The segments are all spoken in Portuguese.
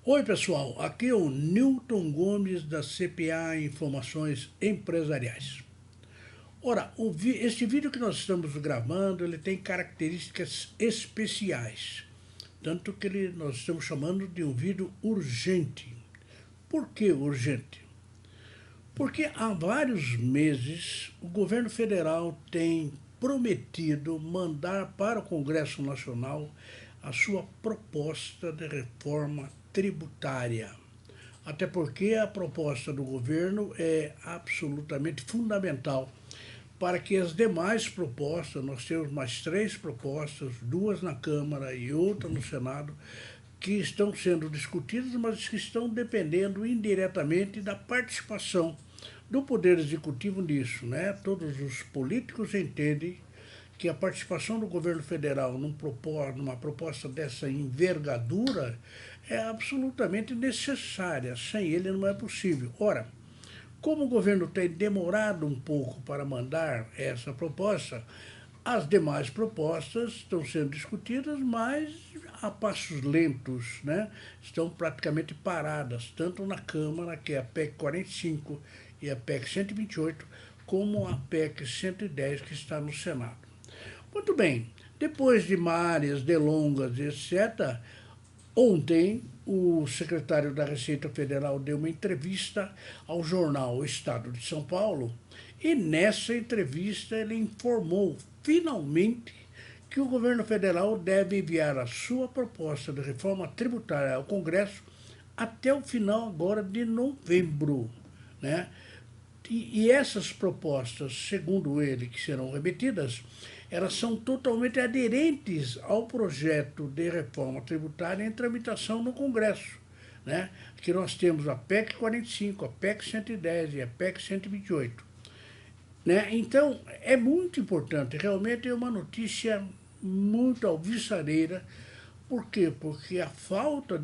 Oi, pessoal, aqui é o Newton Gomes da CPA Informações Empresariais. Ora, este vídeo que nós estamos gravando, ele tem características especiais, tanto que nós estamos chamando de um vídeo urgente. Por que urgente? Porque há vários meses o governo federal tem prometido mandar para o Congresso Nacional a sua proposta de reforma tributária. Até porque a proposta do governo é absolutamente fundamental para que as demais propostas, nós temos mais 3 propostas, 2 na Câmara e outra no Senado, que estão sendo discutidas, mas que estão dependendo indiretamente da participação do Poder Executivo nisso, né? Todos os políticos entendem que a participação do governo federal numa proposta dessa envergadura é absolutamente necessária. Sem ele não é possível. Ora, como o governo tem demorado um pouco para mandar essa proposta, as demais propostas estão sendo discutidas, mas a passos lentos, né? Estão praticamente paradas, tanto na Câmara, que é a PEC 45 e a PEC 128, como a PEC 110, que está no Senado. Muito bem, depois de várias delongas, etc., ontem o secretário da Receita Federal deu uma entrevista ao jornal O Estado de São Paulo e nessa entrevista ele informou finalmente que o governo federal deve enviar a sua proposta de reforma tributária ao Congresso até o final agora de novembro, né? E essas propostas, segundo ele, que serão remetidas, elas são totalmente aderentes ao projeto de reforma tributária em tramitação no Congresso, né? Que nós temos a PEC 45, a PEC 110 e a PEC 128. Né? Então, é muito importante, realmente é uma notícia muito alvissareira. Por quê? Porque a falta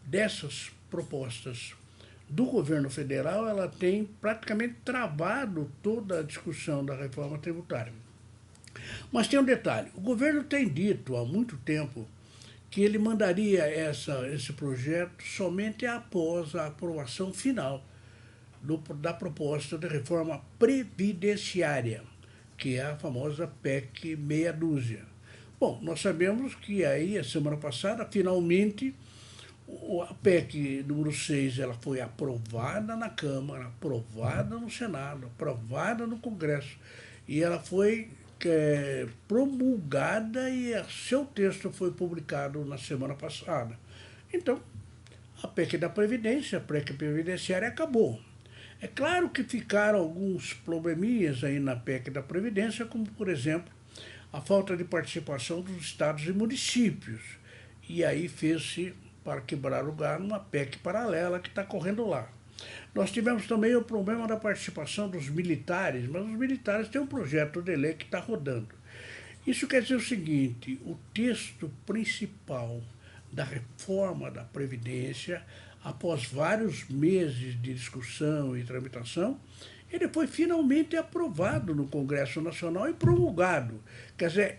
dessas propostas do governo federal, ela tem praticamente travado toda a discussão da reforma tributária. Mas tem um detalhe, o governo tem dito há muito tempo que ele mandaria esse projeto somente após a aprovação final da proposta de reforma previdenciária, que é a famosa PEC meia dúzia. Bom, nós sabemos que aí, a semana passada, finalmente, a PEC número 6 ela foi aprovada na Câmara, aprovada no Senado, aprovada no Congresso, e ela foi promulgada e seu texto foi publicado na semana passada. Então, a PEC da Previdência, a PEC previdenciária acabou. É claro que ficaram alguns probleminhas aí na PEC da Previdência, como, por exemplo, a falta de participação dos estados e municípios. E aí fez-se, para quebrar o galho, uma PEC paralela que está correndo lá. Nós tivemos também o problema da participação dos militares, mas os militares têm um projeto de lei que está rodando. Isso quer dizer o seguinte, o texto principal da reforma da Previdência, após vários meses de discussão e tramitação, ele foi finalmente aprovado no Congresso Nacional e promulgado. Quer dizer,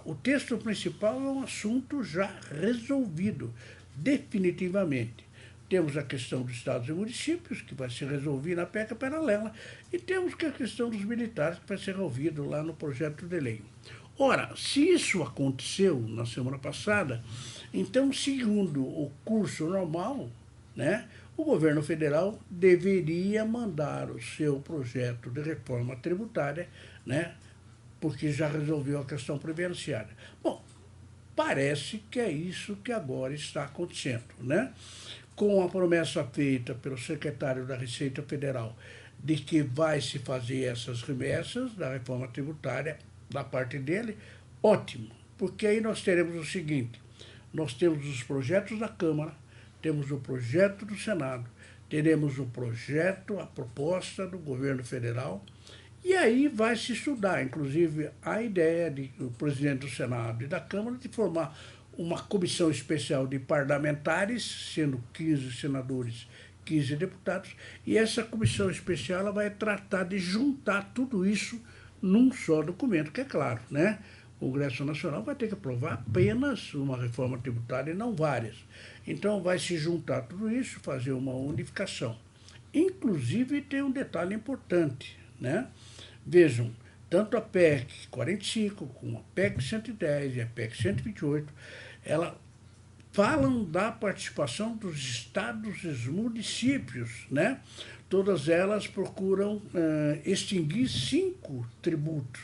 o texto principal é um assunto já resolvido, definitivamente. Temos a questão dos estados e municípios, que vai ser resolvida na PEC paralela, e temos a questão dos militares, que vai ser resolvido lá no projeto de lei. Ora, se isso aconteceu na semana passada, então, segundo o curso normal, né, o governo federal deveria mandar o seu projeto de reforma tributária, né, porque já resolveu a questão previdenciária. Bom, parece que é isso que agora está acontecendo, né? Com a promessa feita pelo secretário da Receita Federal de que vai se fazer essas remessas da reforma tributária da parte dele, ótimo, porque aí nós teremos o seguinte, nós temos os projetos da Câmara, temos o projeto do Senado, teremos o projeto, a proposta do governo federal, e aí vai se estudar, inclusive, a ideia do presidente do Senado e da Câmara de formar uma comissão especial de parlamentares, sendo 15 senadores, 15 deputados, e essa comissão especial ela vai tratar de juntar tudo isso num só documento, que é claro, né? o Congresso Nacional vai ter que aprovar apenas uma reforma tributária e não várias. Então vai se juntar tudo isso, fazer uma unificação. Inclusive tem um detalhe importante, né? Vejam, tanto a PEC 45 como a PEC 110 e a PEC 128, elas falam da participação dos estados e dos municípios, né? Todas elas procuram extinguir 5 tributos.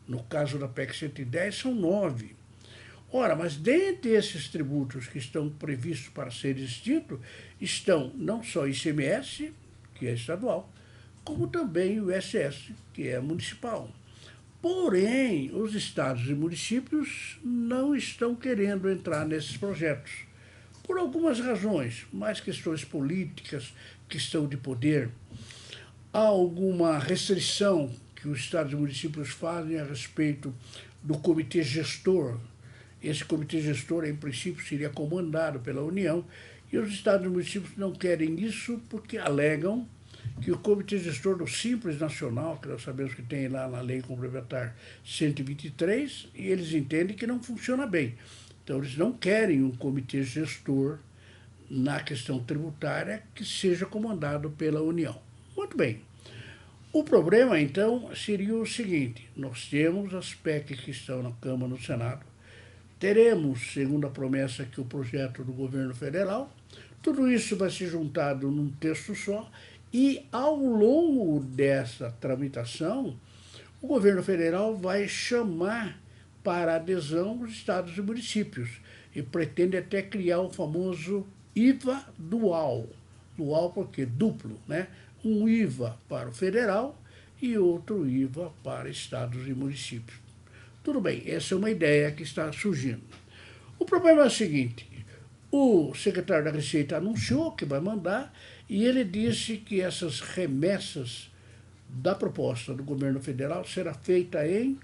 No caso da PEC 110, são 9. Ora, mas dentre esses tributos que estão previstos para ser extintos, estão não só o ICMS, que é estadual, como também o ISS, que é municipal. Porém, os estados e municípios não estão querendo entrar nesses projetos, por algumas razões, mais questões políticas, questão de poder. Há alguma restrição que os estados e municípios fazem a respeito do comitê gestor. Esse comitê gestor, em princípio, seria comandado pela União, e os estados e municípios não querem isso porque alegam que o Comitê Gestor do Simples Nacional, que nós sabemos que tem lá na Lei Complementar 123, e eles entendem que não funciona bem. Então, eles não querem um comitê gestor na questão tributária que seja comandado pela União. Muito bem. O problema, então, seria o seguinte: nós temos as PECs que estão na Câmara e no Senado, teremos, segundo a promessa, que o projeto do governo federal, tudo isso vai ser juntado num texto só, e ao longo dessa tramitação, o governo federal vai chamar para adesão os estados e municípios e pretende até criar o famoso IVA dual. Dual porque duplo, né? Um IVA para o federal e outro IVA para estados e municípios. Tudo bem, essa é uma ideia que está surgindo. O problema é o seguinte: o secretário da Receita anunciou que vai mandar, e ele disse que essas remessas da proposta do governo federal será feita em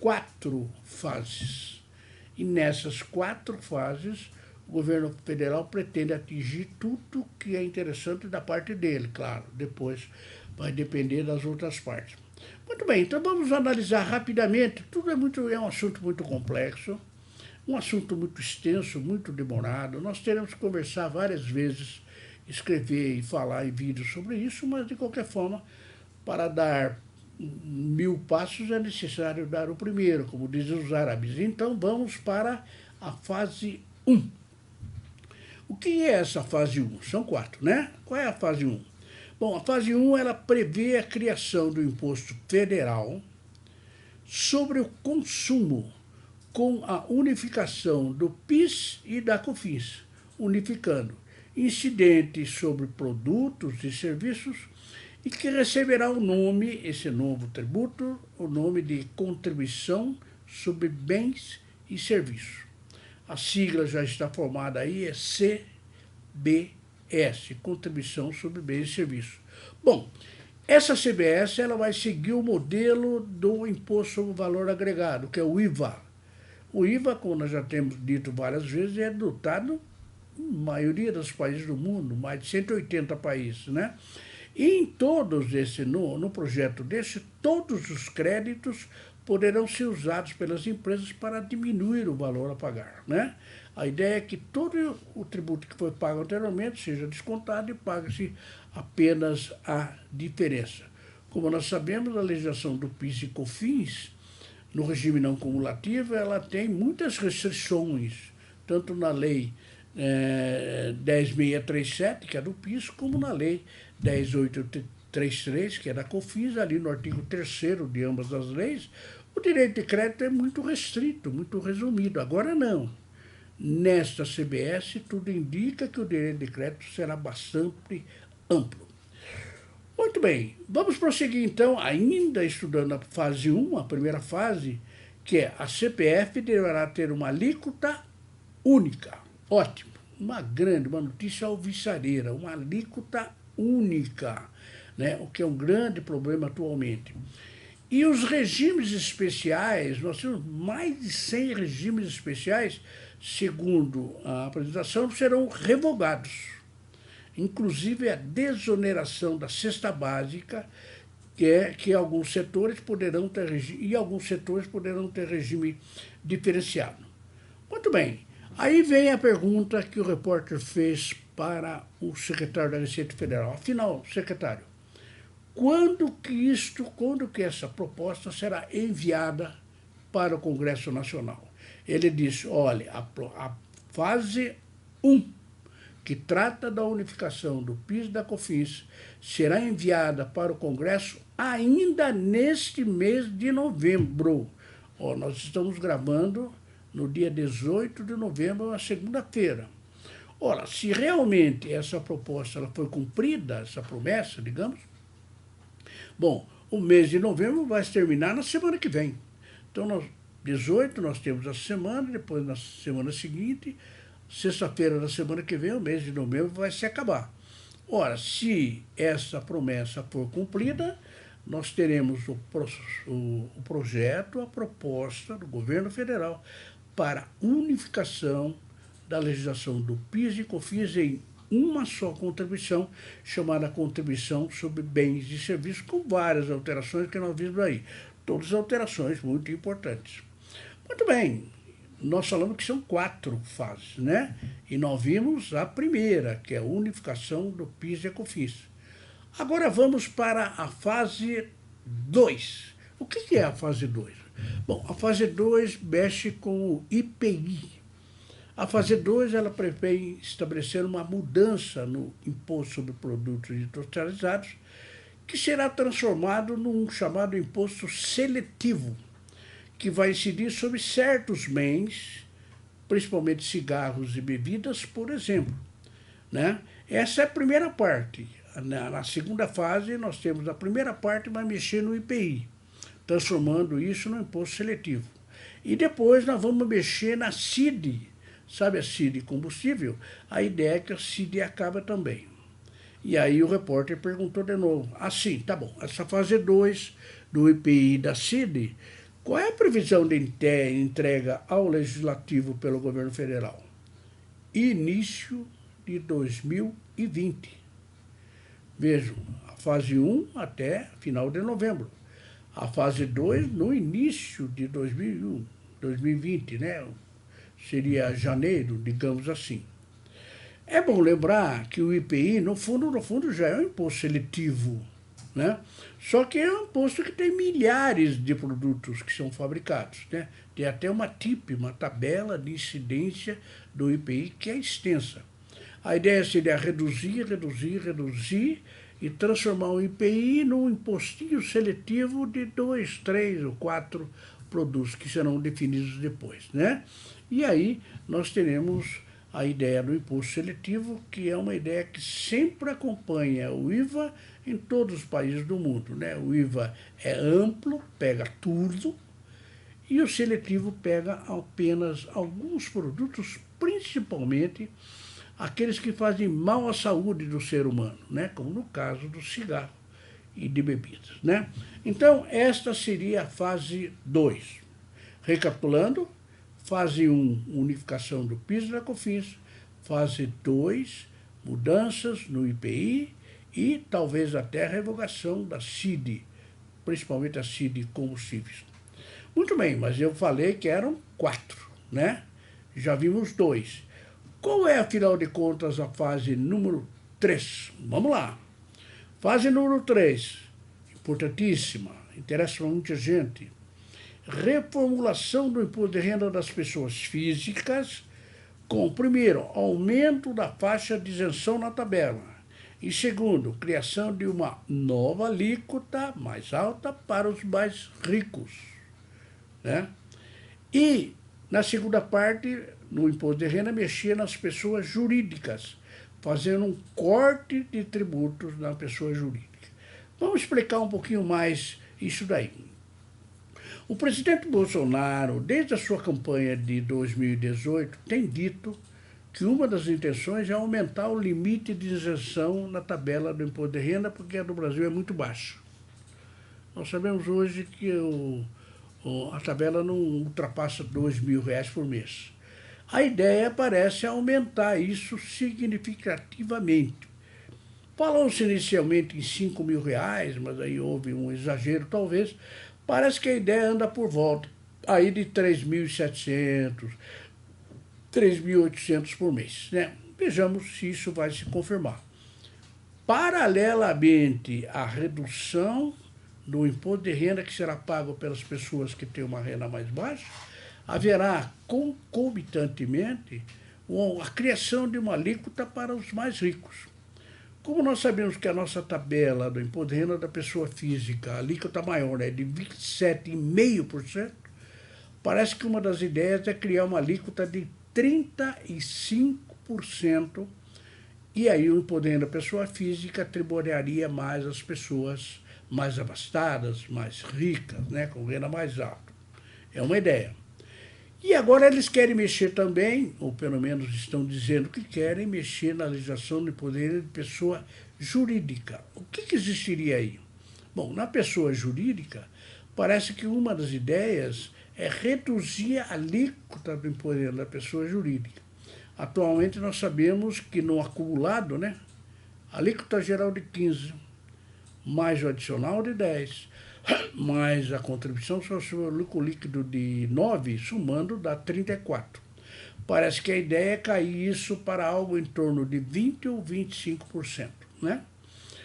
4 fases. E nessas 4 fases, o governo federal pretende atingir tudo que é interessante da parte dele, claro. Depois vai depender das outras partes. Muito bem, então vamos analisar rapidamente. Tudo é um assunto muito complexo, um assunto muito extenso, muito demorado. Nós teremos que conversar várias vezes, escrever e falar em vídeos sobre isso, mas de qualquer forma, para dar 1000 passos é necessário dar o primeiro, como dizem os árabes. Então vamos para a fase 1. O que é essa fase 1? São 4, né? Qual é a fase 1? Bom, a fase 1 ela prevê a criação do imposto federal sobre o consumo, com a unificação do PIS e da COFINS, unificando incidentes sobre produtos e serviços, e que receberá o nome, esse novo tributo, o nome de Contribuição sobre Bens e Serviços. A sigla já está formada aí, é CBS, Contribuição sobre Bens e Serviços. Bom, essa CBS ela vai seguir o modelo do Imposto sobre o Valor Agregado, que é o IVA. O IVA, como nós já temos dito várias vezes, é adotado na maioria dos países do mundo, mais de 180 países, né? E em todos no projeto desse, todos os créditos poderão ser usados pelas empresas para diminuir o valor a pagar, né? A ideia é que todo o tributo que foi pago anteriormente seja descontado e pague-se apenas a diferença. Como nós sabemos, a legislação do PIS e COFINS, no regime não cumulativo, ela tem muitas restrições, tanto na lei 10.637, que é do PIS, como na lei 10.833, que é da COFINS. Ali no artigo 3º de ambas as leis, o direito de crédito é muito restrito, muito resumido. Agora não. Nesta CBS, tudo indica que o direito de crédito será bastante amplo. Muito bem, vamos prosseguir então, ainda estudando a fase 1, a primeira fase, que é a CPF deverá ter uma alíquota única. Ótimo, uma notícia alvissareira, uma alíquota única, né? O que é um grande problema atualmente. E os regimes especiais, nós temos mais de 100 regimes especiais, segundo a apresentação, serão revogados. Inclusive a desoneração da cesta básica, que alguns setores poderão ter regime diferenciado. Muito bem. Aí vem a pergunta que o repórter fez para o secretário da Receita Federal. Afinal, secretário, quando que essa proposta será enviada para o Congresso Nacional? Ele disse, olha, a fase 1, que trata da unificação do PIS e da COFINS, será enviada para o Congresso ainda neste mês de novembro. Nós estamos gravando no dia 18 de novembro, na segunda-feira. Ora, se realmente essa proposta ela foi cumprida, essa promessa, digamos, bom, o mês de novembro vai se terminar na semana que vem. Então, 18 nós temos a semana, depois na semana seguinte, sexta-feira da semana que vem, o mês de novembro vai se acabar. Ora, se essa promessa for cumprida, nós teremos o projeto, a proposta do governo federal para unificação da legislação do PIS e COFINS em uma só contribuição, chamada Contribuição sobre Bens e Serviços, com várias alterações que nós vimos aí. Todas alterações muito importantes. Muito bem, nós falamos que são 4 fases, né? E nós vimos a primeira, que é a unificação do PIS e COFINS. Agora vamos para a fase 2. O que é a fase 2? Bom, a fase 2 mexe com o IPI. A fase 2 ela prevê estabelecer uma mudança no imposto sobre produtos industrializados, que será transformado num chamado imposto seletivo, que vai incidir sobre certos bens, principalmente cigarros e bebidas, por exemplo, né? Essa é a primeira parte. Na segunda fase, nós temos a primeira parte, vai mexer no IPI, transformando isso no imposto seletivo. E depois nós vamos mexer na CID. Sabe a CID combustível? A ideia é que a CID acaba também. E aí o repórter perguntou de novo, assim, tá bom, essa fase 2 do IPI e da CID, qual é a previsão de entrega ao Legislativo pelo governo federal? Início de 2020. Vejam, a fase 1 até final de novembro. A fase 2 no início de 2020, né? Seria janeiro, digamos assim. É bom lembrar que o IPI, no fundo já é um imposto seletivo, né? Só que é um imposto que tem milhares de produtos que são fabricados, né? Tem até uma TIP, uma tabela de incidência do IPI, que é extensa. A ideia seria reduzir e transformar o IPI num impostinho seletivo de 2, 3 ou 4 produtos que serão definidos depois, né? E aí nós teremos a ideia do imposto seletivo, que é uma ideia que sempre acompanha o IVA em todos os países do mundo, né? O IVA é amplo, pega tudo, e o seletivo pega apenas alguns produtos, principalmente aqueles que fazem mal à saúde do ser humano, né? Como no caso do cigarro e de bebidas, né? Então, esta seria a fase 2. Recapitulando, fase 1, unificação do PIS e da COFINS. Fase 2, mudanças no IPI e talvez até a revogação da CID, principalmente a CID combustíveis. Muito bem, mas eu falei que eram 4, né? Já vimos 2. Qual é, afinal de contas, a fase número 3? Vamos lá. Fase número 3, importantíssima, interessa muita gente. Reformulação do imposto de renda das pessoas físicas com, primeiro, aumento da faixa de isenção na tabela e, segundo, criação de uma nova alíquota mais alta para os mais ricos, né? E, na segunda parte, no imposto de renda, mexia nas pessoas jurídicas, fazendo um corte de tributos na pessoa jurídica. Vamos explicar um pouquinho mais isso daí. O presidente Bolsonaro, desde a sua campanha de 2018, tem dito que uma das intenções é aumentar o limite de isenção na tabela do imposto de renda, porque a do Brasil é muito baixa. Nós sabemos hoje que a tabela não ultrapassa R$2.000 por mês. A ideia parece aumentar isso significativamente. Falou-se inicialmente em R$ 5.000, mas aí houve um exagero talvez. Parece que a ideia anda por volta aí de 3.700, 3.800 por mês, né? Vejamos se isso vai se confirmar. Paralelamente à redução do imposto de renda que será pago pelas pessoas que têm uma renda mais baixa, haverá concomitantemente a criação de uma alíquota para os mais ricos. Como nós sabemos que a nossa tabela do imposto de renda da pessoa física, a alíquota maior é de 27,5%, parece que uma das ideias é criar uma alíquota de 35%, e aí o imposto de renda da pessoa física tributaria mais as pessoas mais abastadas, mais ricas, né, com renda mais alta. É uma ideia. E agora eles querem mexer também, ou pelo menos estão dizendo que querem mexer na legislação do imposto de renda de pessoa jurídica. O que existiria aí? Bom, na pessoa jurídica, parece que uma das ideias é reduzir a alíquota do imposto de renda da pessoa jurídica. Atualmente nós sabemos que no acumulado, né, a alíquota geral de 15%, mais o adicional de 10%, mais a contribuição sobre o lucro líquido de 9%, somando dá 34%. Parece que a ideia é cair isso para algo em torno de 20% ou 25%, né?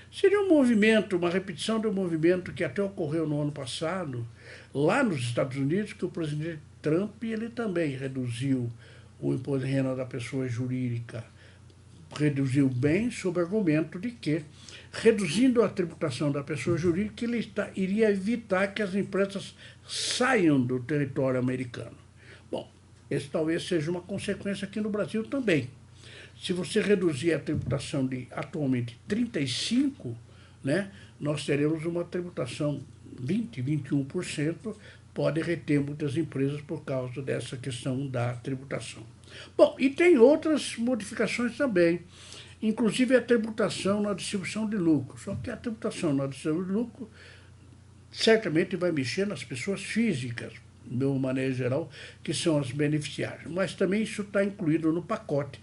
Seria um movimento, uma repetição do movimento que até ocorreu no ano passado, lá nos Estados Unidos, que o presidente Trump ele também reduziu o imposto de renda da pessoa jurídica, reduziu bem sob argumento de que, reduzindo a tributação da pessoa jurídica, ele iria evitar que as empresas saiam do território americano. Bom, esse talvez seja uma consequência aqui no Brasil também. Se você reduzir a tributação de atualmente 35%, né, nós teremos uma tributação 20%, 21%, pode reter muitas empresas por causa dessa questão da tributação. Bom, e tem outras modificações também, inclusive a tributação na distribuição de lucro. Só que a tributação na distribuição de lucro certamente vai mexer nas pessoas físicas, de uma maneira geral, que são as beneficiárias. Mas também isso está incluído no pacote.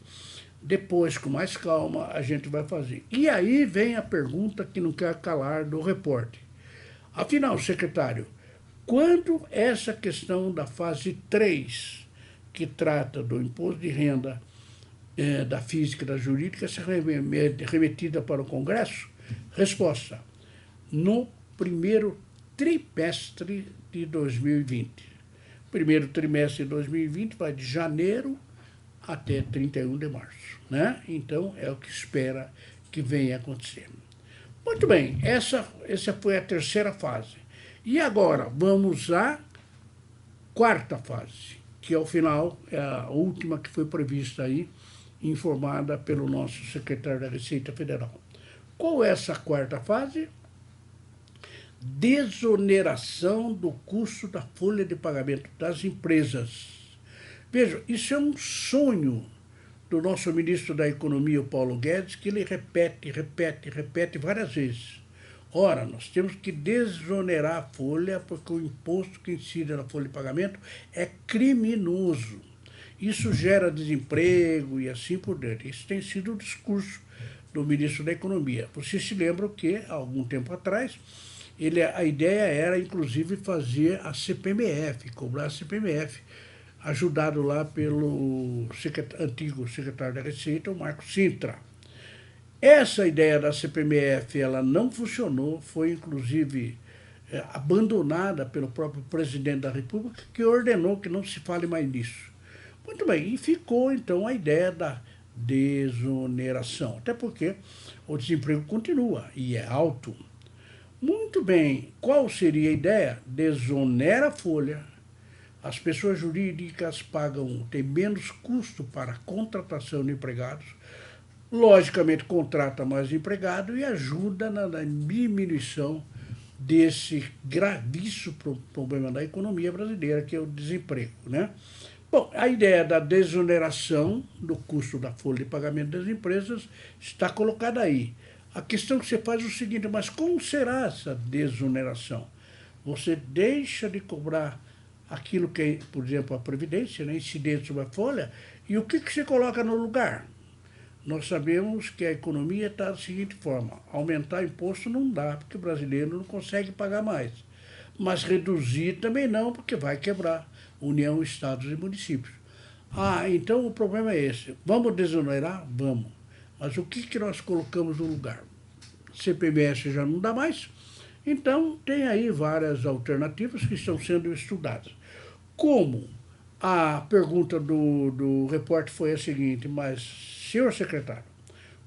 Depois, com mais calma, a gente vai fazer. E aí vem a pergunta que não quer calar do repórter. Afinal, secretário, quando essa questão da fase 3, que trata do imposto de renda da física e da jurídica, será remetida para o Congresso? Resposta: no primeiro trimestre de 2020. Primeiro trimestre de 2020 vai de janeiro até 31 de março, né? Então, é o que espera que venha acontecer. Muito bem, essa foi a terceira fase. E agora, vamos à quarta fase, que ao final é a última que foi prevista aí, informada pelo nosso secretário da Receita Federal. Qual é essa quarta fase? Desoneração do custo da folha de pagamento das empresas. Veja, isso é um sonho do nosso ministro da Economia, o Paulo Guedes, que ele repete várias vezes. Ora, nós temos que desonerar a folha, porque o imposto que incide na folha de pagamento é criminoso. Isso gera desemprego e assim por diante. Isso tem sido o discurso do ministro da Economia. Vocês se lembram que, há algum tempo atrás, a ideia era, inclusive, fazer a CPMF, cobrar a CPMF, ajudado lá pelo antigo secretário da Receita, o Marco Sintra. Essa ideia da CPMF ela não funcionou, foi inclusive abandonada pelo próprio presidente da República, que ordenou que não se fale mais nisso. Muito bem, e ficou então a ideia da desoneração, até porque o desemprego continua e é alto. Muito bem, qual seria a ideia? Desonera a folha. As pessoas jurídicas têm menos custo para a contratação de empregados, logicamente contrata mais empregado e ajuda na diminuição desse gravíssimo problema da economia brasileira, que é o desemprego, né? Bom, a ideia da desoneração do custo da folha de pagamento das empresas está colocada aí. A questão que você faz é o seguinte: mas como será essa desoneração? Você deixa de cobrar aquilo que é, por exemplo, a Previdência, né, incidente sobre a folha, e o que você coloca no lugar? Nós sabemos que a economia está da seguinte forma: aumentar imposto não dá, porque o brasileiro não consegue pagar mais. Mas reduzir também não, porque vai quebrar União, Estados e municípios. Ah, então o problema é esse. Vamos desonerar? Vamos. Mas o que nós colocamos no lugar? CPMS já não dá mais, então tem aí várias alternativas que estão sendo estudadas. Como a pergunta do repórter foi a seguinte: mas, senhor secretário,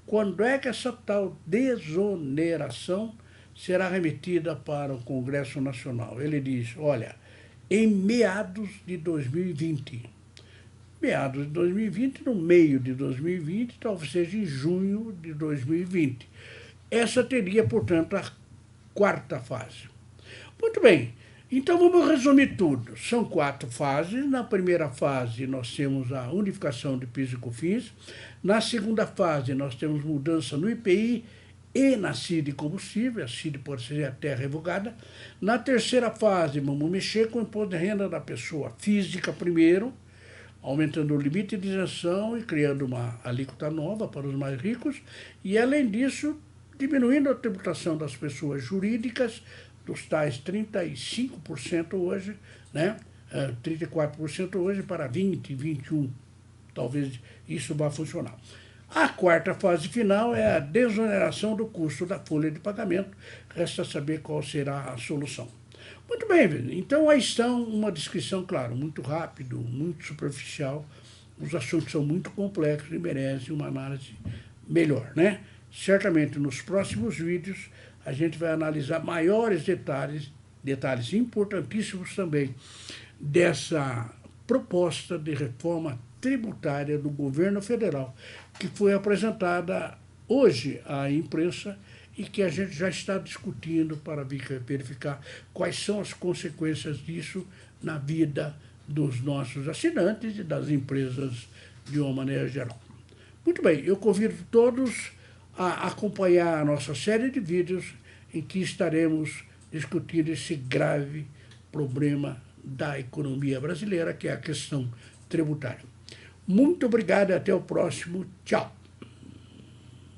quando é que essa tal desoneração será remetida para o Congresso Nacional? Ele diz: olha, em meados de 2020. Meados de 2020, no meio de 2020, talvez seja em junho de 2020. Essa teria, portanto, a quarta fase. Muito bem, então vamos resumir tudo. São 4 fases. Na primeira fase, nós temos a unificação de PIS e COFINS. Na segunda fase, nós temos mudança no IPI e na CID combustível. A CID pode ser até revogada. Na terceira fase, vamos mexer com o imposto de renda da pessoa física primeiro, aumentando o limite de isenção e criando uma alíquota nova para os mais ricos. E, além disso, diminuindo a tributação das pessoas jurídicas, dos tais 35% hoje, né? 34% hoje para 20%, 21%. Talvez isso vá funcionar. A quarta fase final é a desoneração do custo da folha de pagamento. Resta saber qual será a solução. Muito bem, então aí estão uma descrição, claro, muito rápido, muito superficial. Os assuntos são muito complexos e merecem uma análise melhor, né? Certamente nos próximos vídeos a gente vai analisar maiores detalhes importantíssimos também dessa proposta de reforma tributária do governo federal, que foi apresentada hoje à imprensa e que a gente já está discutindo para verificar quais são as consequências disso na vida dos nossos assinantes e das empresas de uma maneira geral. Muito bem, eu convido todos a acompanhar a nossa série de vídeos em que estaremos discutindo esse grave problema da economia brasileira, que é a questão tributária. Muito obrigado e até o próximo. Tchau.